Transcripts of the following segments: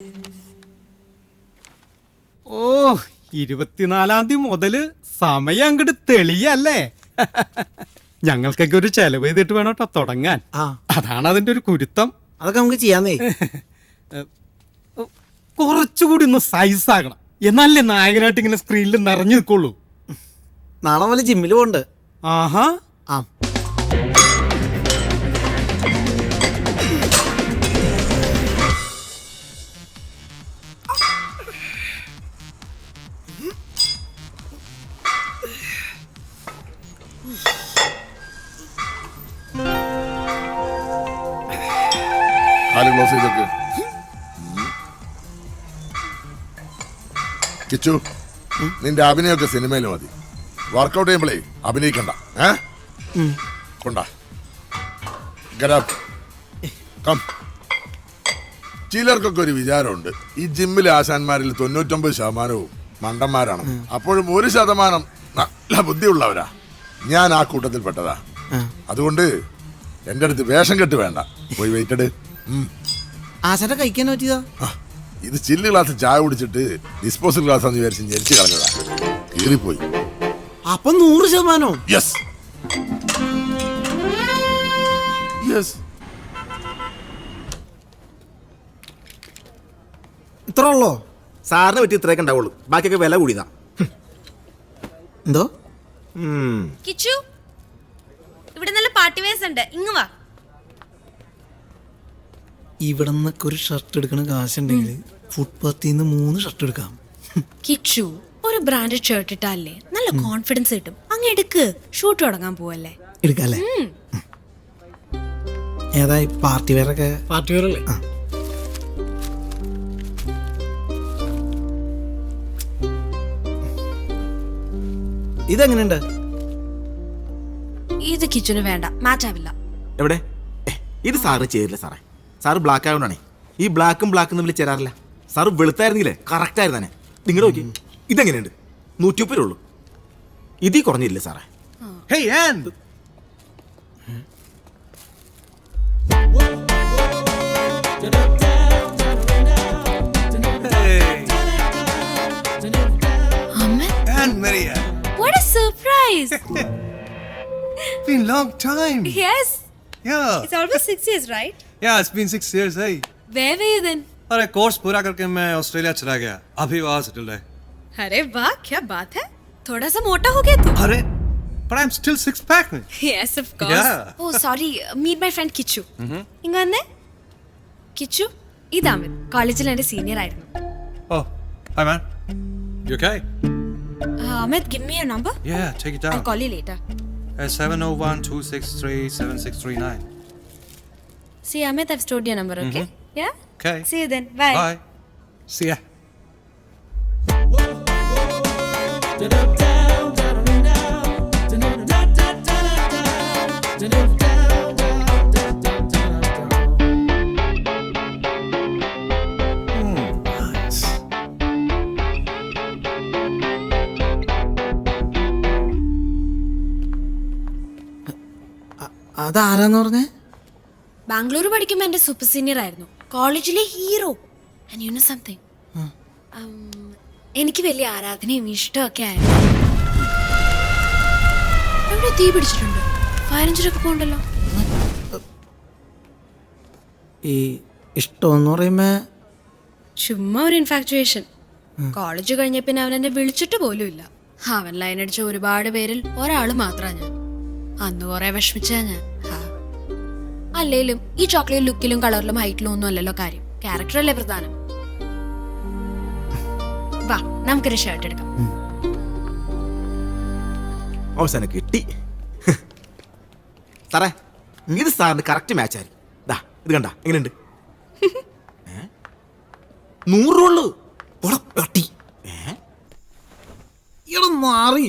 ഓ 24-ാം തീയതി മുതല് സമയം അങ്ങോട്ട് തെളിയല്ലേ? ഞങ്ങൾക്കൊക്കെ ഒരു ചെലവ് ചെയ്തിട്ട് വേണം കേട്ടോ തുടങ്ങാൻ. അതാണ് അതിന്റെ ഒരു കുരുത്തം. അതൊക്കെ നമുക്ക് ചെയ്യാന്നേ. കുറച്ചുകൂടി ഒന്ന് സൈസ് ആകണം, എന്നാലേ നായകനായിട്ട് ഇങ്ങനെ സ്ക്രീനിൽ നിറഞ്ഞു നിൽക്കുള്ളൂ. നാളെ പോലെ ജിമ്മിൽ പോണ്ട്. ആഹാ. ആ ക്ലോസ് ചെയ്തൊക്കെ കിച്ചു, നിന്റെ അഭിനയൊക്കെ സിനിമയിൽ മതി. വർക്കൗട്ട് ചെയ്യുമ്പോഴേ അഭിനയിക്കണ്ട. കൊണ്ടാ ചിലർക്കൊക്കെ ഒരു വിചാരമുണ്ട്, ഈ ജിമ്മിലെ ആശാന്മാരിൽ 99% മണ്ടന്മാരാണ്. അപ്പോഴും 1% നല്ല ബുദ്ധിയുള്ളവരാ. ഞാൻ ആ കൂട്ടത്തിൽ പെട്ടതാ. അതുകൊണ്ട് എന്റെ അടുത്ത് വേഷം കെട്ട് വേണ്ട, പോയി വെയിറ്റഡ്. ആശാന്റെ കഴിക്കാൻ പറ്റിയതാ. ഇത് ചില്ല് ഗ്ലാസ് ചായ കുടിച്ചിട്ട് ഡിസ്പോസൽ ഗ്ലാസ് എന്ന് വിചാരിച്ച് ഞെരിച്ച് കളഞ്ഞതാ. കീറിപ്പോയി. അപ്പൊ 100%? Yes yes. ഇത്ര ഉള്ളോ? സാറിനെ പറ്റി ഇത്രയൊക്കെ ഉണ്ടാവുള്ളൂ, ബാക്കിയൊക്കെ വില കൂടിയതാ. എന്തോ കിച്ചു, ഇവിടെ നല്ല പാർട്ടി വേസ് ഉണ്ട്, ഇങ്ങ് വാ. ഇവിടെ നിന്നൊക്കെ ഒരു ഷർട്ട് എടുക്കണ കാശുണ്ടെങ്കിൽ ഫുട്പാത്തിൽ നിന്ന് 3 ഷർട്ട് എടുക്കാം. കിച്ചു, ഒരു ബ്രാൻഡഡ് ഷർട്ട് ഇട്ടാലേ നല്ല കോൺഫിഡൻസ് കിട്ടും. അങ്ങ് എടുക്ക്, ഷൂട്ട് തുടങ്ങാൻ പോവല്ലേ. എടുക്കാല്ലേ? ഏതായി പാർട്ടി വെയറൊക്കെ? പാർട്ടി വെയറല്ലേ? ഇതെങ്ങനെയുണ്ട്? ഇത് കിച്ചുന് വേണ്ട, മാച്ച് ആവില്ല. എവിടെ? ഇത് സാറിന് ചേരില്ല സാറേ. സാറ് ബ്ലാക്ക് ആയതുകൊണ്ടാണേ. ഈ ബ്ലാക്കും തമ്മിൽ ചേരാറില്ല. Sir വെളുത്തായിരുന്നില്ലേ correct ആയിരുന്നെ. നിങ്ങൾ നോക്കി, ഇതെങ്ങനെയുണ്ട്? 130 ഉള്ളൂ. ഇതിൽ കുറഞ്ഞില്ലേ സാറേ? Maria. What a surprise! Been long time. Yes. Yeah. It's almost 6 years, right? Yeah, it's been 6 years, hey. Where were you then? अरे कोर्स पूरा करके मैं ऑस्ट्रेलिया चला गया. अभी वहाँ सेटल है. अरे वाह, क्या बात है. थोड़ा सा मोटा हो गया तू. अरे, but I'm still 6-pack में. Yes, of course. Yeah. Oh, sorry. Meet my friend Kichu. ഇങ്ങ് വന്നേ. കിച്ചു, ഇത് അമിത്. കോളേജിൽ എൻ്റെ സീനിയർ ആയിരുന്നു. Oh, hi man. You okay? Amit, give me your number. Yeah, take it down. I'll call you later. 701-263-7639. See, Amit, I've stored your number, okay? Yeah? Okay. See you then. Bye. Bye. See ya. Nice. അതാരാന്ന് പറഞ്ഞേ? ബാംഗ്ലൂർ പഠിക്കുമ്പോൾ എൻ്റെ super senior ആയിരുന്നു, കോളേജിലെ hero. And you know something, എനിക്ക് വലിയ ആരാധനയും ഇഷ്ടമൊക്കെ ആയിരുന്നു. എവിടെ തീ പിടിച്ചിട്ടുണ്ട്? ഫയർ എഞ്ചിനൊക്കെ പോകണ്ടല്ലോ. ഈ ഇഷ്ടമെന്ന് പറയുമ്പോ ചുമ്മാ ഒരു ഇൻഫാക്ച്വേഷൻ. കോളേജ് കഴിഞ്ഞ പിന്നെ അവൻ എന്നെ വിളിച്ചിട്ട് പോലും ഇല്ല. അവൻ ലൈൻ അടിച്ച ഒരുപാട് പേരിൽ ഒരാൾ മാത്രമാണ് ഞാൻ. അന്ന് കുറെ വിഷമിച്ചാ ഞാൻ. അല്ലേലും ഈ ചോക്ലേറ്റ് ലുക്കിലും കളറിലും ഹൈറ്റിലും ഒന്നും അല്ലല്ലോ കാര്യം, ക്യാരക്ടർ അല്ലേ പ്രധാനം. വാ, നമുക്കൊരു ഷർട്ട് എടുക്കാം. അവസാനം കിട്ടി. സാറേ, ഇത് സാറിന് കറക്റ്റ് മാച്ച് ആയിരിക്കും. ഇത് കണ്ട എങ്ങനെയുണ്ട്? 100 ഉള്ളൂ. ഇവിടെ മാറി.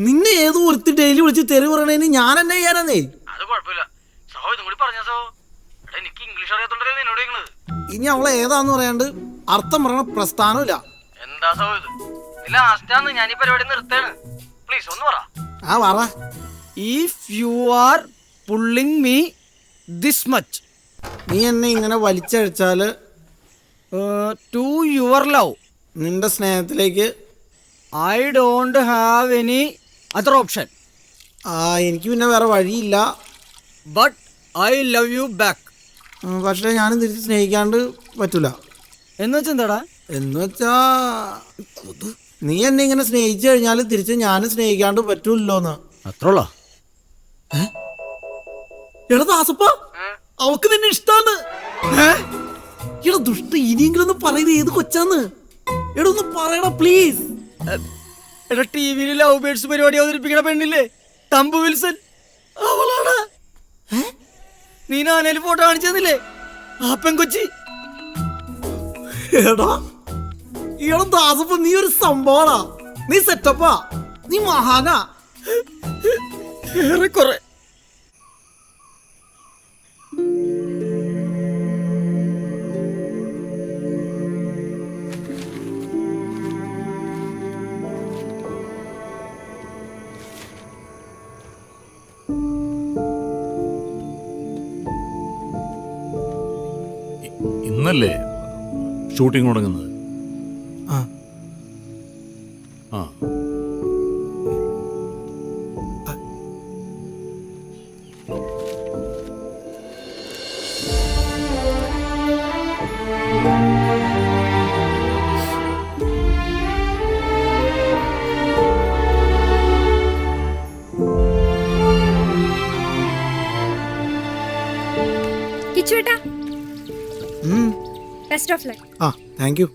നിന്നെ ഏതോ ഒരുത്തി ഡെയിലി വിളിച്ച് തെറി പറയണേന് ഞാൻ എന്നെ ചെയ്യാനേ. അത് കുഴപ്പമില്ല. ഇനി അവളെ ഏതാന്ന് പറയാണ്ട് അർത്ഥം പറയണ പ്രസ്ഥാനമില്ല. എന്താ സോ ഇത്? ലാസ്റ്റാന്ന് ഞാൻ ഈ പരിപാടി നിർത്തേണ്. പ്ലീസ് ഒന്ന് പറ. ആ പറ. If you are pulling me this much, നീ എന്നെ ഇങ്ങനെ വലിച്ചഴിച്ചാല് ടു യുവർ ലവ് നിന്റെ സ്നേഹത്തിലേക്ക്. I don't have any other option. എനിക്ക് പിന്നെ വേറെ വഴിയില്ല. But I love you back. പക്ഷേ ഞാനും തിരിച്ച് സ്നേഹിക്കാണ്ട് പറ്റൂല. എന്ന് വെച്ചാ എന്താടാ? എന്ന് വെച്ചാ നീ എന്നെ ഇങ്ങനെ സ്നേഹിച്ചു കഴിഞ്ഞാൽ തിരിച്ച് ഞാനും സ്നേഹിക്കാണ്ട് പറ്റൂല്ലോന്ന്. അത്രയുള്ള എടാ ദാസപ്പ, അവക്ക് നിന്നെ ഇഷ്ടാന്ന്. എടാ ദുഷ്ട, ഇനിയെങ്കിലും ഒന്ന് പറയുന്നത് ഏത് കൊച്ചാന്ന്. എടാ ഒന്ന് പറയടാ പ്ലീസ്. എടാ ടി വിയിൽ ലവ് ബേർഡ്സ് പരിപാടി അവതരിപ്പിക്കണ പെണ്ണില്ലേ, തമ്പു വിൽസൺ, അവളാണ്. നീ നാനേല് ഫോട്ടോ കാണിച്ചെന്നില്ലേ, ആ പെൺകൊച്ചി. എടാ എടാ ദാസപ്പ, നീ ഒരു സംഭവമാ. നീ സെറ്റപ്പാ, നീ മഹാനാ. ഏറെക്കുറെ. ഇന്നല്ലേ ഷൂട്ടിംഗ് തുടങ്ങുന്നത്? ആ. ആ. കിച്ചുവേട്ടാ, ബെസ്റ്റ് ഓഫ് ലക്ക്. ആ താങ്ക് യു.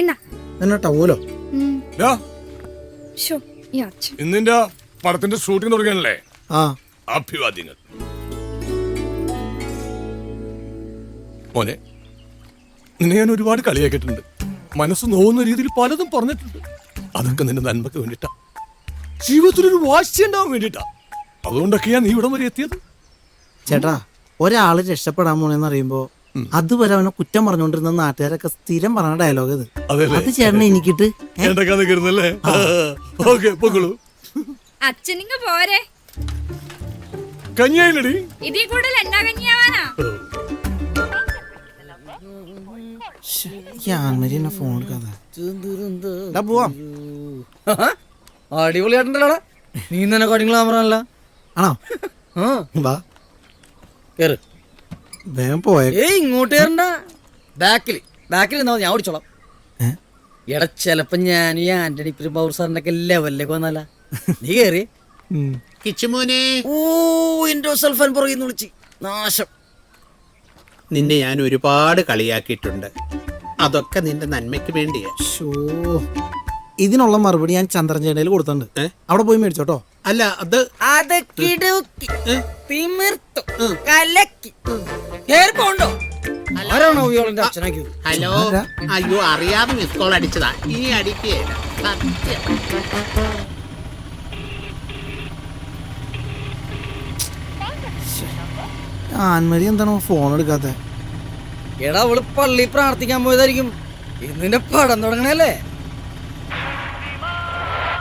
ഇന്നാ എന്നാ ടവലോ? ഷോ ഈ അച്ഛൻ ഇന്നിന്റെ പടത്തിന്റെ ഷൂട്ടിംഗ് തുടങ്ങിയല്ലേ? ആ. അഭിവാദ്യങ്ങൾ മോനെ. നിന്നെ ഞാൻ ഒരുപാട് കളിയാക്കിയിട്ടുണ്ട്, മനസ്സ് നോവുന്ന രീതിയിൽ പലതും പറഞ്ഞിട്ടുണ്ട്. അതൊക്കെ നിന്റെ നന്മക്ക് വേണ്ടിട്ടാ, ജീവിതത്തിലൊരു വാശി ഉണ്ടാവാൻ വേണ്ടിട്ടാ. അതുകൊണ്ടൊക്കെയാ നീ ഇവിടം വരെ എത്തിയത്. ചേട്ടാ, ഒരാള് രക്ഷപ്പെടാൻ പോണെന്ന് അറിയുമ്പോ അതുവരെ അവനെ കുറ്റം പറഞ്ഞുകൊണ്ടിരുന്ന നാട്ടുകാരൊക്കെ സ്ഥിരം പറഞ്ഞ ഡയലോഗ് ഇത്. അത് ചേട്ടനെ എനിക്കിട്ട് അച്ഛനിങ്ങ പോരെ. കഞ്ഞിയായില്ലടി, ഇതിൽ കൂടുതൽ എന്നാ കഞ്ഞിയാവാനാ? ഫോൺ എടുക്കാതെ പോവാം. അടിപൊളിയായിട്ടുണ്ടല്ലോടാ, നീ തന്നെ കാര്യങ്ങൾ പറഞ്ഞല്ല. ആണോ? വാ കേറ്. വേഗം പോയ. ഏയ് ഇങ്ങോട്ട് കയറണ്ട, ബാക്കിൽ നിന്നാ ഞാൻ ഓടിച്ചോളാം. എടാ ചെലപ്പോ ഞാൻ ഈ ആന്റണി പെരുമ്പാവൂർ സാറിന്റെ ഒക്കെ ലെവലിലേക്ക് വന്നല്ല. നീ കേറി. ഓ എന്റെ സെൽഫാൻ പുറകിന്ന് വിളിച്ച് നാശം. നിന്നെ ഞാൻ ഒരുപാട് കളിയാക്കിയിട്ടുണ്ട്, അതൊക്കെ നിന്റെ നന്മയ്ക്ക് വേണ്ടിയാ. ഇതിനുള്ള മറുപടി ഞാൻ ചന്ദ്രൻചേട്ടയിൽ കൊടുത്തിട്ടുണ്ട്. അവിടെ പോയി മേടിച്ചോട്ടോ. അല്ല അത് ഹലോ, അയ്യോ അറിയാതെ മിസ് കോൾ അടിച്ചതാ, ഇനി അടിക്കുകയില്ല. ആൻമരി എന്താണോ ഫോൺ എടുക്കാത്ത? എടാ അവള് പള്ളി പ്രാർത്ഥിക്കാൻ പോയതായിരിക്കും. ഇന്നിന്റെ പടം തുടങ്ങണല്ലേ.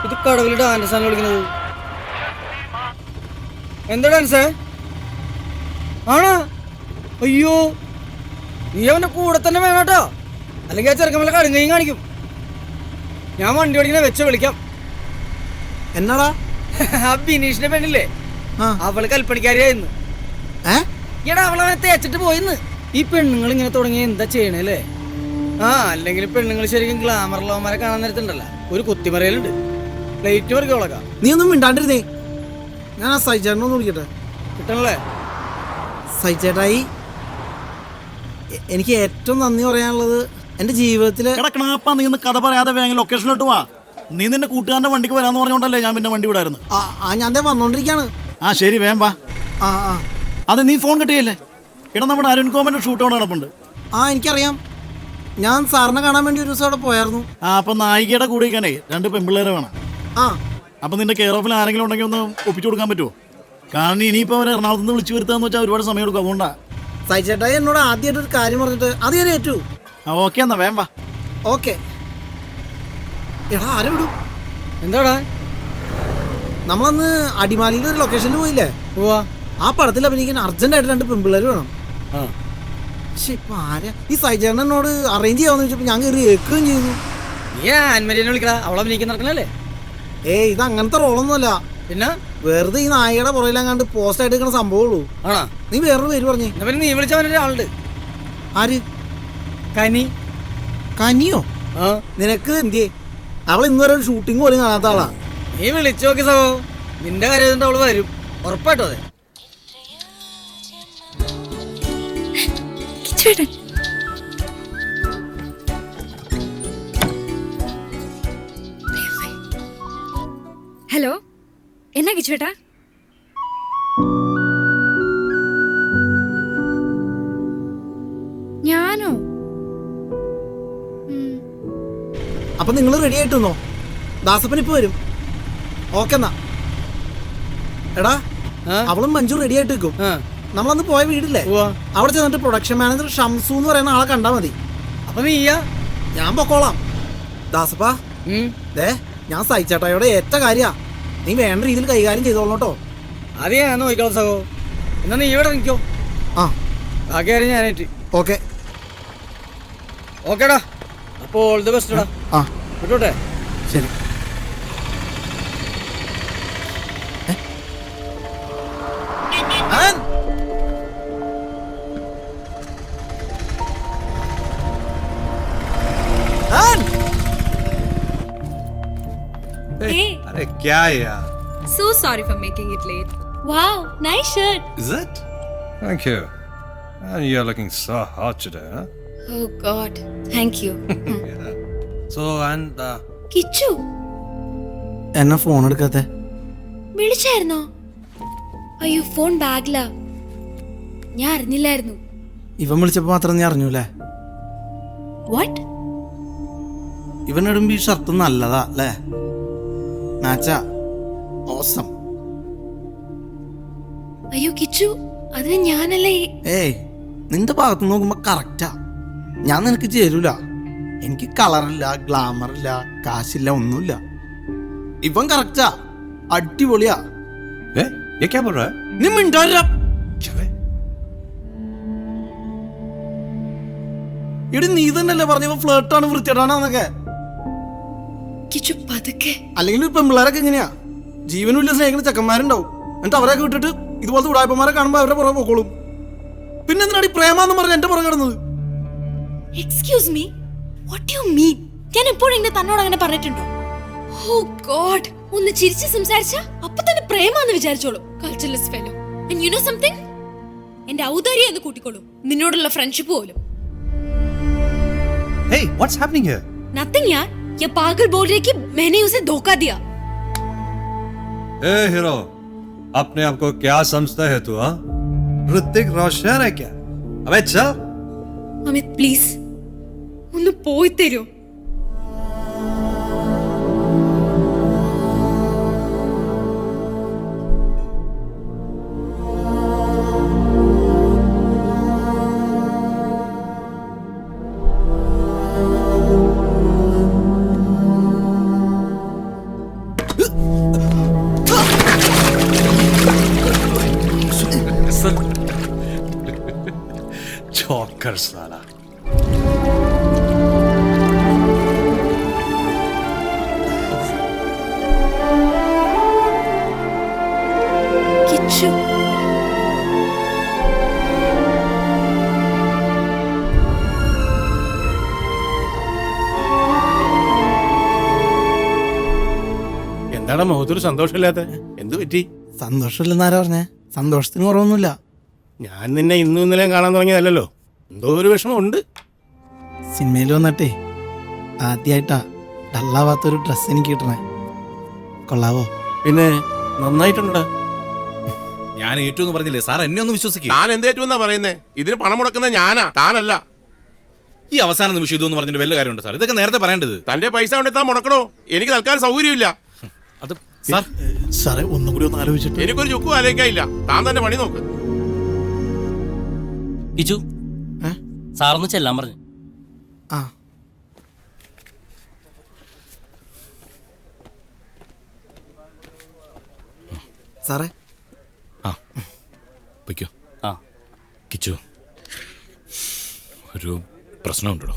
ഇത് കടവിൽ ഡാൻസ് ആണ് വിളിക്കുന്നത്. എന്താ ഡാൻസ് ആണോ? അയ്യോ, നീ അവന്റെ കൂടെ തന്നെ വേണം കേട്ടോ, അല്ലെങ്കിൽ ആ ചെറുക്കൻ വല്ല കടുങ്ങയും കാണിക്കും. ഞാൻ വണ്ടി ഓടിക്കണ വെച്ച വിളിക്കാം. എന്നാടാ? ആ ബിനീഷിന്റെ പെണ്ണില്ലേ, അവള് കൽപ്പണിക്കാരിയായിരുന്നു. എടാ അവളവനെ തേച്ചിട്ട് പോയിന്ന്. ഈ പെണ്ണുങ്ങൾ ഇങ്ങനെ തുടങ്ങി എന്താ ചെയ്യണല്ലേ? അല്ലെങ്കിൽ പെണ്ണുങ്ങൾ ശരിക്കും ഗ്ലാമർ ലോമാരെ കാണാൻ നേരത്തുണ്ടല്ലോ ഒരു കുത്തിമറയിലുണ്ട്. പ്ലേറ്റ് വരക്കോളക്കാം. നീ ഒന്നും മിണ്ടാണ്ടിരുന്നേ. ഞാൻ ആ സൈചേട്ടനൊന്ന് വിളിക്കട്ടെ. കിട്ടണല്ലേ? സൈചേട്ടായി, എനിക്ക് ഏറ്റവും നന്ദി പറയാനുള്ളത് എന്റെ ജീവിതത്തില്. നീ ഒന്ന് കഥ പറയാതെ വേഗം ലൊക്കേഷനിലോട്ട് വാ. നീ നിന്റെ കൂട്ടുകാരന്റെ വണ്ടിക്ക് വരാന്ന് പറഞ്ഞോണ്ടല്ലേ ഞാൻ പിന്നെ വണ്ടി വിടായിരുന്നു. ഞാൻ വന്നോണ്ടിരിക്കാണ്. ആ ശരി, വേഗം വാ. അതെ, നീ ഫോൺ കിട്ടിയല്ലേ? ഇവിടെ നമ്മുടെ അരുൺ കോമന്റെ ഷൂട്ട് ഔട്ട് നടപ്പുണ്ട്. എനിക്കറിയാം. ഞാൻ സാറിനെ കാണാൻ വേണ്ടി ഒരു ദിവസം അവിടെ പോയായിരുന്നു. അപ്പൊ നായികയുടെ കൂടെ 2 പെൺപിള്ളേരെ വേണം. അപ്പൊ നിന്റെ കെയർ ഓഫിൽ ആരെങ്കിലും ഉണ്ടെങ്കിൽ ഒന്ന് ഒപ്പിച്ചു കൊടുക്കാൻ പറ്റുമോ? കാരണം ഇനിയിപ്പോ അവരെ എറണാകുളത്ത് നിന്ന് വിളിച്ചു വരുത്താന്ന് വെച്ചാൽ ഒരുപാട് സമയം എടുക്കും. അതുകൊണ്ടാ. സൈചേട്ടായി എന്നോട് ആദ്യമായിട്ട് ഒരു കാര്യം പറഞ്ഞിട്ട് അത് ഞാൻ ഏറ്റു. ഓക്കെ എന്നാ വേഗം വാ. ഓക്കെ. എടാ ആരെ വിടും? എന്താടാ? നമ്മളന്ന് അടിമാലിയിൽ ഒരു ലൊക്കേഷനിൽ പോയില്ലേ? ആ പടത്തിൽ അഭിനയിക്കാൻ അർജന്റായിട്ട് 2 പെൺപിള്ളേർ വേണം. ഇപ്പൊ ആരാ ഈ സൈജേട്ടൻ എന്നോട് അറേഞ്ച് ചെയ്യാന്ന് വെച്ചപ്പോ ഞാൻ കയറി ഏക്കുകയും ചെയ്തു. നീ ആൻമരിയെ വിളിക്കടാ, അവളെ അഭിനയിക്കാൻ നടക്കണല്ലേ? ഇത് അങ്ങനത്തെ റോളൊന്നുമല്ല. പിന്നെ വെറുതെ ഈ നായയുടെ പുറയിലെങ്ങാണ്ട് പോസ്റ്റ് ആയിട്ട് എടുക്കണ സംഭവമുള്ളൂ. ആണോ? നീ വേറൊരു പേര് പറഞ്ഞേ. പിന്നെ നീ വിളിച്ചവനൊരാളുണ്ട്. ആര്? കനി. കനിയോ? നിനക്ക് എന്തിയേ? അവൾ ഇന്നുവരെ ഒരു ഷൂട്ടിംഗ് പോലും കാണാത്ത ആളാ. നീ വിളിച്ചു നോക്കി സഹോ, നിന്റെ കാര്യം അവള് വരും ഉറപ്പായിട്ടോ. അതെ ഹലോ, എന്നാ കിച്ചുവേട്ടാ? ഞാനോ? അപ്പൊ നിങ്ങൾ റെഡി ആയിട്ടൊന്നോ? ദാസപ്പൻ ഇപ്പൊ വരും. ഓക്കെ എന്നാ. എടാ, അവളും മഞ്ജു റെഡി ആയിട്ട് നിൽക്കും. നമ്മളന്ന് പോയ വീടില്ലേ, അവിടെ ചെന്നിട്ട് പ്രൊഡക്ഷൻ മാനേജർ ഷംസു എന്ന് പറയുന്ന ആളെ കണ്ടാ മതി. അപ്പൊ നീയാ? ഞാൻ പൊക്കോളാം. ദാസപ്പാ, ഞാൻ സഹിച്ചേട്ടായോടെ ഏറ്റ കാര്യാ. നീ വേണ്ട രീതിയിൽ കൈകാര്യം ചെയ്തോളൂ കേട്ടോ. അത് ഞാൻ നോക്കിക്കോളാം സഹോ. എന്നാ നീ ഇവിടെ നിൽക്കോ. ബാക്കി കാര്യം ഞാനായിട്ട്. ഓക്കെ ഓക്കേടാ. അപ്പോൾ ഓൾ ദി ബെസ്റ്റ് ടാ. വിട്ടോട്ടെ. ശരി. अरे क्या यार? So sorry for making it late. Wow, nice shirt. Is it? Thank you. And you're looking so hot today, huh? Oh God, thank you. Yeah. So and Kichu എന്നാ phone എടുക്കാത്തെ? വിളിച്ചായിരുന്നോ? അയ്യോ, phone ബാഗിലാ. ഞാൻ അറിഞ്ഞില്ലായിരുന്നു. ഇവൻ വിളിച്ചപ്പോ മാത്രം നീ അറിഞ്ഞൂലേ? വാട്ട്? ഇവൻ ഇടുമ്പോ ഈ ഷർട്ട് നല്ലതാ അല്ലേ? മാച്ചാ, ഓസം. അയ്യോ കിച്ചു, അതിന് ഞാനല്ലേ. നിന്റെ ഭാഗത്ത് നോക്കുമ്പോ കറക്റ്റാ. ഞാൻ നിനക്ക് ചേരൂല. എനിക്ക് കളറില്ല, ഗ്ലാമർ ഇല്ല, കാശില്ല, ഒന്നുമില്ല. ഇവൻ കറക്റ്റാ, അടിപൊളിയാ. ये क्या बोल रहा है? നീ മിണ്ടാ. ഇടി നീ തന്നെയല്ലേ പറഞ്ഞ ഫ്ലേർട്ടാണ്, വൃത്തിയായിട്ടാണെന്നൊക്കെ. കിച്ചു പതുക്കെ. അല്ലെങ്കിൽ പെമ്പിള്ളേരൊക്കെ എങ്ങനെയാ? ജീവനുമില്ല സ്നേഹിക്കുന്ന ചെക്കന്മാരുണ്ടാവും. എന്നിട്ട് അവരെയൊക്കെ വിട്ടിട്ട് ഇതുപോലത്തെ ഉടായ്പന്മാരെ കാണുമ്പോ അവരുടെ പുറകെ പോക്കോളും. പിന്നെ എന്തിനാണ് ഈ പ്രേമാന്ന് പറഞ്ഞ എന്റെ പുറകെ കിടന്നത്? Excuse me, what you mean? ഞാൻ എപ്പോഴെങ്കിലും തന്നോട് അങ്ങനെ പറഞ്ഞിട്ടുണ്ടോ? ഓ ഗോഡ്, ഒന്ന് ചിരിച്ച് സംസാരിച്ച അപ്പൊ തന്നെ പ്രേമാന്ന് വിചാരിച്ചോളൂ. Culturalist fellow. And you know something? എന്റെ ഔദാര്യം എന്ന് കൂട്ടിക്കോളൂ, നിന്നോടുള്ള ഫ്രണ്ട്ഷിപ്പ് പോലും. Hey, what's happening here? Nothing यार, ये पागल बोल रही है कि मैंने उसे धोखा दिया. ए हीरो, अपने आप को क्या समझता है तू? हाँ, ऋतिक रोशन है क्या? अबे चल. अमित प्लीज, ഒന്ന് പോയി തരൂ. चौकर साला. കിച്ചു, എന്താണ് മുഖത്തൊരു സന്തോഷമില്ലാത്ത? എന്ത് പറ്റി? സന്തോഷമില്ലെന്നാരാ പറഞ്ഞേ? സന്തോഷത്തിന് കുറവൊന്നുമില്ല. ഞാൻ നിന്നെ ഇന്നും ഇന്നലെയും കാണാൻ തുടങ്ങിയതല്ലോ. എന്തോ ഒരു വിഷമമുണ്ട്. സിനിമയിൽ വന്നിട്ടേ ആദ്യമായിട്ടാ ഡള്ളാവാത്തൊരു ഡ്രസ്സ് എനിക്ക് കിട്ടണേ. കൊള്ളാവോ? പിന്നെ നന്നായിട്ടുണ്ട്. ഞാൻ ഏറ്റവും പറഞ്ഞില്ലേ സാർ, എന്നെ ഒന്ന് വിശ്വസിക്കും. ഞാൻ എന്തേറ്റുമെന്നാ പറയുന്നേ? ഇതിന് പണം മുടക്കുന്ന ഞാനാ, താനല്ല. ഈ അവസാന നിമിഷം ഇതൊന്നും പറഞ്ഞിട്ട് വല്ല കാര്യമുണ്ട് സാർ? ഇതൊക്കെ നേരത്തെ പറയേണ്ടത്. തന്റെ പൈസ കൊണ്ട് താൻ മുടക്കണോ? എനിക്ക് തൽക്കാലം സൗകര്യമില്ല. അത് സാർ, സാറേ ഒന്നും കൂടി ഒന്ന് ആലോചിച്ചിട്ട്. എനിക്കൊരു ചുക്കും ആലോചിക്കാനില്ല. താൻ തന്നെ പണി നോക്ക്. കിച്ചു, സാറൊന്ന് ചെല്ലാൻ പറഞ്ഞു. ആ സാറേ. ആ പൊയ്ക്കോ. ആ കിച്ചു, ഒരു പ്രശ്നമുണ്ടോ?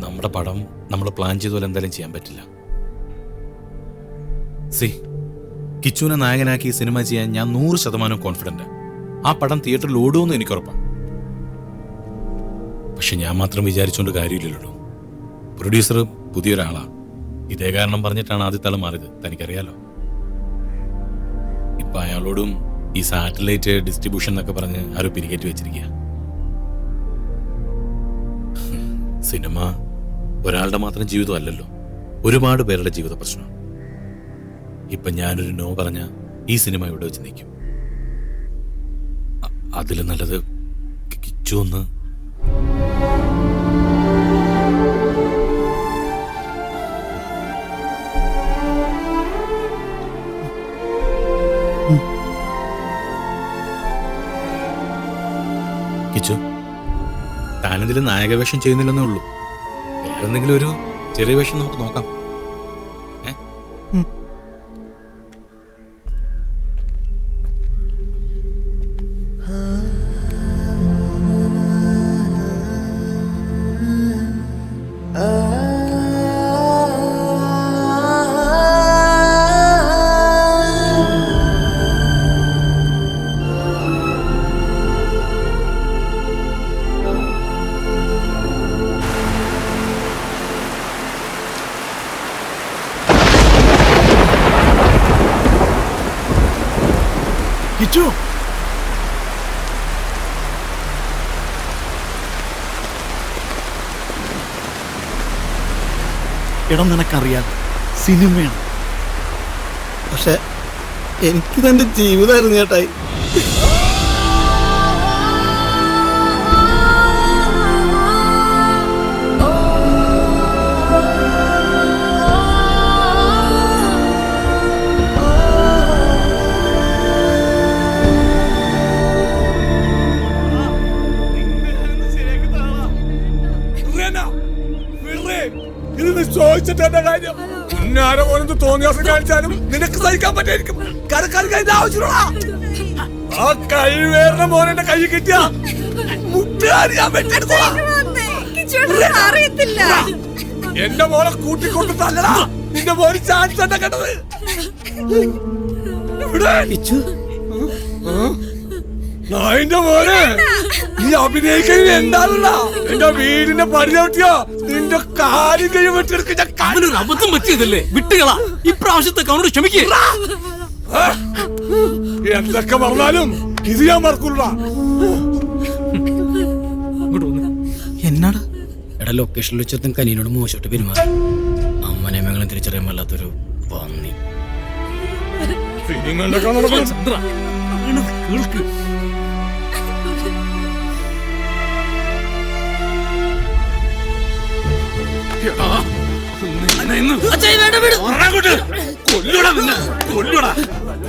നമ്മുടെ പടം നമ്മൾ പ്ലാൻ ചെയ്ത പോലെ എന്തായാലും ചെയ്യാൻ പറ്റില്ല. കിച്ചുവിനെ നായകനാക്കി ഈ സിനിമ ചെയ്യാൻ ഞാൻ 100% കോൺഫിഡന്റ്. ആ പടം തിയേറ്ററിൽ ഓടുമെന്ന് എനിക്ക് ഉറപ്പാണ്. പക്ഷെ ഞാൻ മാത്രം വിചാരിച്ചുകൊണ്ട് കാര്യമില്ലല്ലോ. പ്രൊഡ്യൂസർ പുതിയൊരാളാണ്. ഇതേ കാരണം പറഞ്ഞിട്ടാണ് ആദ്യത്തെ ആൾ മാറിയത്. തനിക്കറിയാലോ. ഇപ്പൊ അയാളോടും ഈ സാറ്റലൈറ്റ് ഡിസ്ട്രിബ്യൂഷൻ എന്നൊക്കെ പറഞ്ഞ് ആരോ പിരികേറ്റി വെച്ചിരിക്കുക. സിനിമ ഒരാളുടെ മാത്രം ജീവിതം അല്ലല്ലോ, ഒരുപാട് പേരുടെ ജീവിത പ്രശ്നം. ഇപ്പൊ ഞാനൊരു നോ പറഞ്ഞ ഈ സിനിമ ഇവിടെ വെച്ച് നിൽക്കും. അതിലും നല്ലത് കിച്ചു ഒന്ന് കിച്ചു താനെന്തിൽ നായകവേഷം ചെയ്യുന്നില്ലെന്നേ ഉള്ളൂ. വേറെന്തെങ്കിലും ഒരു ചെറിയ വേഷം നമുക്ക് നോക്കാം. കിച്ചു, ഇടം നിനക്കറിയാം സിനിമയാണ്. പക്ഷെ എനിക്കിതെന്റെ ജീവിതമായിരുന്നു ചേട്ടായി. തോന്നിയാസം കാണിച്ചാലും നിനക്ക് സഹിക്കാൻ പറ്റായിരിക്കും. ആ കഴിവേറിന മോനെ കൈ കിട്ടിയ എന്റെ മോളെ കൂട്ടിക്കൊണ്ട് തല്ലടാ. നിന്റെ മോന് ചാൻസ് എന്താ കേട്ടത്? നായിന്റെ മോനെ നീ അഭിനയിക്കുന്ന എന്താണല്ല എന്റെ വീടിന്റെ പടി ചവിട്ടിയോ നിന്റെ കാര്യം കഴിയും വെച്ചെടുക്കുന്ന അബദ്ധം പറ്റിയതല്ലേ, വിട്ടുകളാ. ഇപ്രാവശ്യത്തെ അവനോട് ക്ഷമിക്കേ. എന്തൊക്കെ പറഞ്ഞാലും ഇത് ഞാൻ മറക്കൂല. എന്നാടാ എടാ, ലൊക്കേഷനിൽ വെച്ചെത്തും കനീനോട് മോശമായിട്ട് പെരുമാറി. അമ്മനെ മകളും തിരിച്ചറിയാൻ വല്ലാത്തൊരു പന്നി.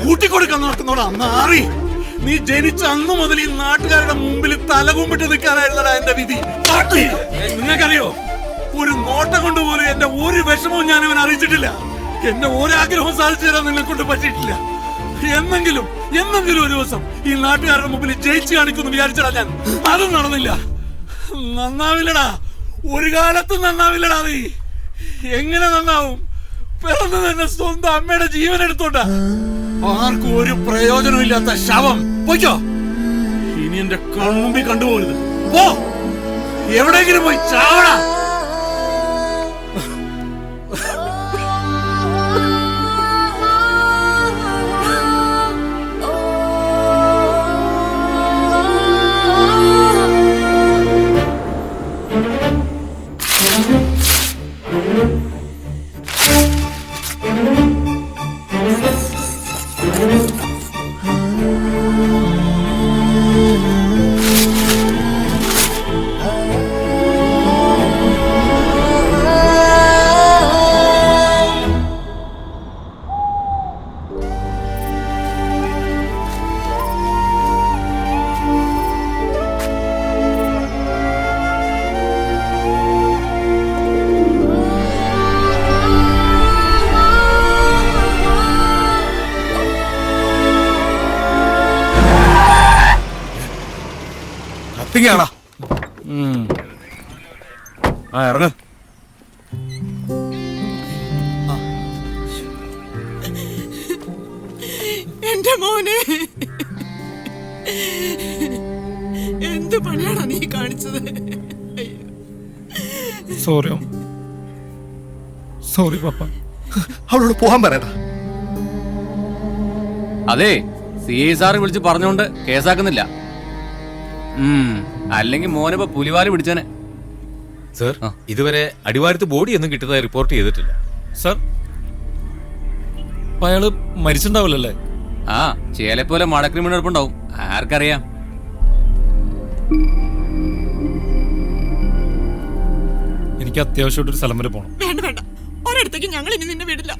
കൂട്ടിക്കൊടുക്കാൻ നടക്കുന്നോടാ നാറി. നീ ജനിച്ച അന്ന് മുതൽ ഈ നാട്ടുകാരുടെ മുമ്പിൽ തലകുമ്പിട്ട് നിൽക്കാനായിരുന്നടാ എന്റെ വിധി. നിങ്ങൾക്കറിയോ, ഒരു നോട്ടം കൊണ്ടുപോലും എന്റെ ഒരു വിഷമവും ഞാൻ ഇവൻ അറിയിച്ചിട്ടില്ല. എന്റെ ഒരാഗ്രഹവും സാധിച്ചു തരാൻ നിന്നെ കൊണ്ട് പറ്റിയിട്ടില്ല. എന്നെങ്കിലും ഒരു ദിവസം ഈ നാട്ടുകാരുടെ മുമ്പിൽ ജയിച്ചു കാണിക്കുന്നു വിചാരിച്ചടാ ഞാൻ. അതും നടന്നില്ല. നന്നാവില്ലടാ, ഒരു കാലത്തും നന്നാവില്ലടാ. നീ എങ്ങനെ നന്നാവും? പിറന്നു തന്നെ സ്വന്തം അമ്മയുടെ ജീവൻ എടുത്തോണ്ട ആർക്കും ഒരു പ്രയോജനം ഇല്ലാത്ത ശവം. പോയിക്കോ, ഇനി എന്റെ കൺമുമ്പിൽ കണ്ടുപോകരുത്. പോ, എവിടെയെങ്കിലും പോയി ചാവടാ. ഇറങ്ങിയാടാ. ആ ഇറങ്ങ. എന്റെ മോനെ എന്ത് പണിയാണോ നീ കാണിച്ചത്? സോറി പപ്പ. അവളോട് പോകാൻ പറയടാ. അതെ, CI സാറ് വിളിച്ച് പറഞ്ഞോണ്ട് കേസാക്കുന്നില്ല. അല്ലെങ്കിൽ മോനിപ്പോ പുലിവാല് പിടിച്ചേനെ. സർ, ഇതുവരെ അടിവാരത്ത് ബോഡി ഒന്നും കിട്ടിയതായി റിപ്പോർട്ട് ചെയ്തിട്ടില്ല. സർ, അയാള് മരിച്ചിട്ടുണ്ടാവില്ലല്ലേ? ആ, ചേലെ പോലെ മടക്രിമിനൽ ഉറപ്പുണ്ടാവും, ആർക്കറിയാം. എനിക്ക് അത്യാവശ്യമായിട്ടൊരു സ്ഥലം വരെ പോണം. വേണ്ട വേണ്ട, ഒരിടത്തേക്ക് ഞങ്ങൾ ഇനി നിന്നെ വിടില്ല.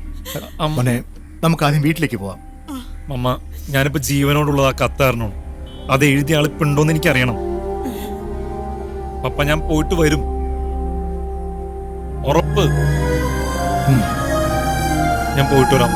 മോനെ, നമുക്ക് ആദ്യം വീട്ടിലേക്ക് പോവാം. അമ്മ, ഞാനിപ്പോ ജീവനോടുള്ളത് ആ കത്താരനാണ്. അത് എഴുതിയ ആളിപ്പോ ഉണ്ടോന്ന് എനിക്കറിയണം. പപ്പ, ഞാൻ പോയിട്ട് വരും, ഉറപ്പ്. ഞാൻ പോയിട്ട് വരാം.